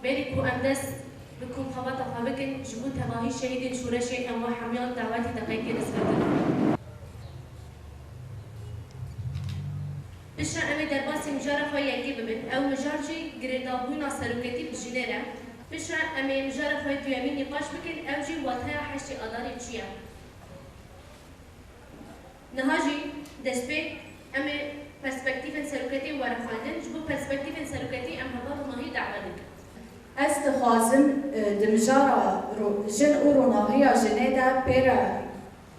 بيركو أندس بكم خبطة خبكن جبوت تباهي شهيد شورشي أم وحميان دعواتي دقيقة نسبتنا بشرا أمي درباسي مجارة خوي يجيب من أو مجارجي قريدابونا سلوكتي بجنيرة بشرا أمي مجارة خوي دوامين نقاش بكن أو جي واتها حشي أداري بشيا نهاجي دسبي أمي perspektiven سلوكتي ورخاندن جبو perspektiven سلوكتي أم هبار نهي دعواتك استخازم دمجارة جن أوروناهيا جنيدا بيرا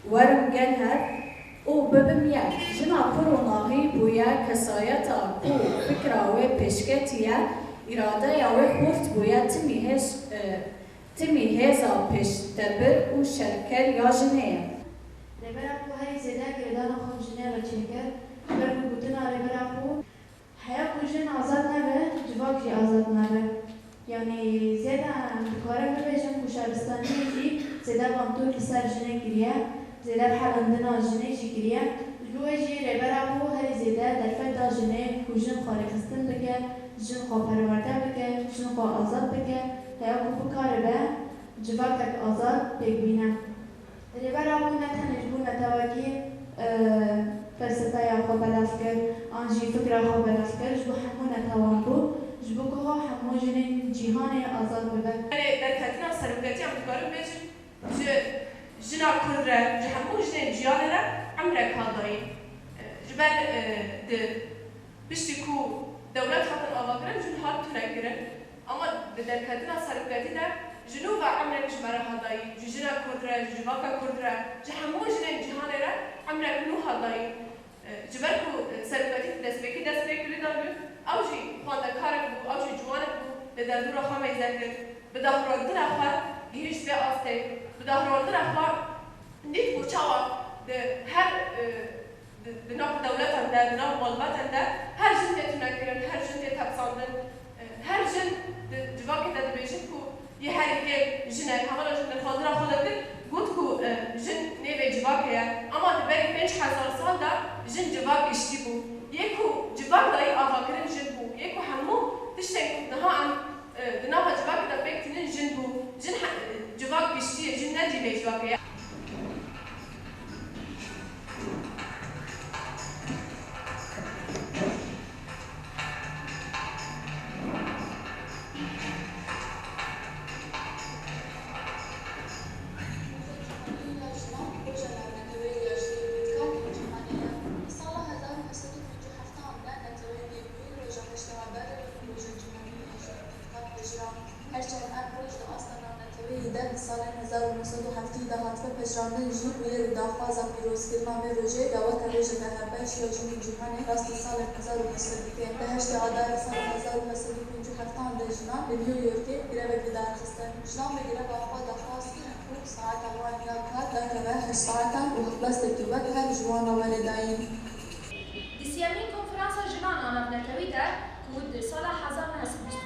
ورم جنهر او ببميا جنا كوروناهي بويا كسايتا كو فكرة وبشكتيا إرادة وخورت بويا تمي هزا بش تبر وشركر يا جنيا ربرا كو هاي زيدا قردانا خون جنيا بچنكر بركو بوتنا ربرا كو حيا كو جن آزاد نبه جواك جي آزاد نبه يعني زيدا بكارا ببجن كو شارستاني جي زيدا بانتور لسر جنيا كريا زيدا بحال عندنا جنيه شكريا جوجي ربرا بو هر زيدا درفت دا جنيه كوجن خالقستن بك جن خو پرورده بك جن خو آزاد بك تا بو کاربه جواکک آزاد بگبینه ربرا بو نتنج بو نتواکی فلسفه یا خو بلاف کر آنجی فکر خو بلاف کر جبو همو نتوان بو جبو که همو جنین جیهان آزاد ببه در کتنا سرگتی هم بکارم بیشتر جنا كره جحمو جنين جياننا عمرك هذاي جبل بشتكو دولات خاطر أواكرن جن هاد تنكرن أما بدل كتنا سرقتي ده جنوب عمرك جمرة هذاي جنا كره جواكا كره جحمو جنين جياننا عمرك نو هذاي جبلكو سرقتي دسبكي لدارو أو شيء خاطر كارك بو أو شيء جوانك بو لدارو خامة يذكر بدهران درخا جيش بأستي بدهران درخا نيت بوشاوا هر بناء دولتنا ده بناء مالباتنا ده هر جن تنكرن هر جن تبصندن هر جن جواكي ده بيجيكو يحرك جن هذا جن خاطر خالد قلتكو جن نبي جواكي أما تبري 5000 سال ده جن جواكي اشتبو يكو جواك ده أفكرن جن بو يكو حمو تشتكو نها عن بناء جواكي ده بيكتنن جن بو جن جواكي اشتي جن نجي بيجواكي سال 1970 هاتفه پشراندن جی روی داخواز پیروزکردن به روژه دعوت روژه دهنبه شیاجون جهانی راست سال 1920 به هشت آذر سال 1957 دجنا به نیویورک گرفت دادخستن جناب گرفت آخوا داخواست کنه ساعت اول نیابت دکمه 8 ساعتا و بس تکیوت هر جوان والدین دیسیامین کنفرانس جنان آنابنتوی در بود سال 1920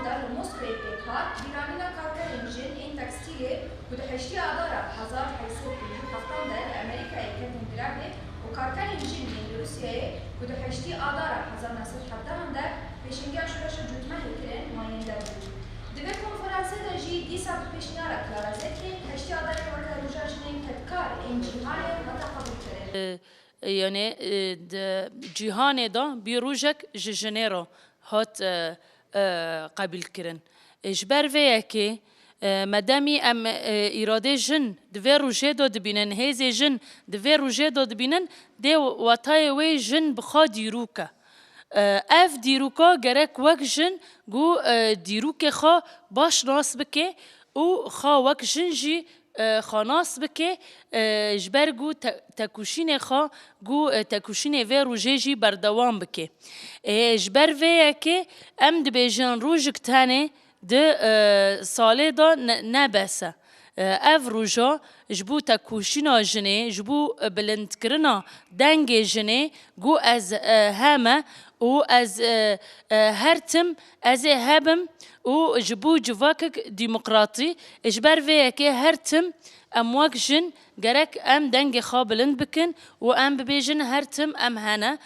در موسکو پیکار بیرانینا کارکر انجین این تکستیلی بود هشتی آذر 1957 در امریکا ایکتن گرفت و کارکر انجین این روسیه بود هشتی آذر 1917 در پیشنگی شورش جوتمه کرن ماینده بود. دوی کنفرانس در جی دیسا پیشنیار کلارزه که هشتی آذر کارکر روژاجنین تبکار انجین های متقبل کرن. يعني جيهان دا بيروجك جنيرو هات قبل كرن إجبار وياكي مدامي أم إرادة جن دوی روجه دو دبینن هزی جن دوی روجه دو دبینن دی واتای وی جن بخا دیروکه اف دیروکا گرک وک جن گو دیروک خا باش ناس بکه او خا وک جن جی خاناس بکه جبرگو تکوشین خا گو تکوشین و روجه جی بردوام بکه جبر وی که ام دبیجان روجک تانه ده ساله دا نبسه اف روجا جبو تکوشینا جنه جبو بلند کرنا دنگ جنه گو از همه و از هرتم از هبم و جبو جواکک ديمقراطي اجبر وی که هرتم ام وک جن گرک ام دنگ خوابلند بکن و ام ببیجن هرتم ام هنه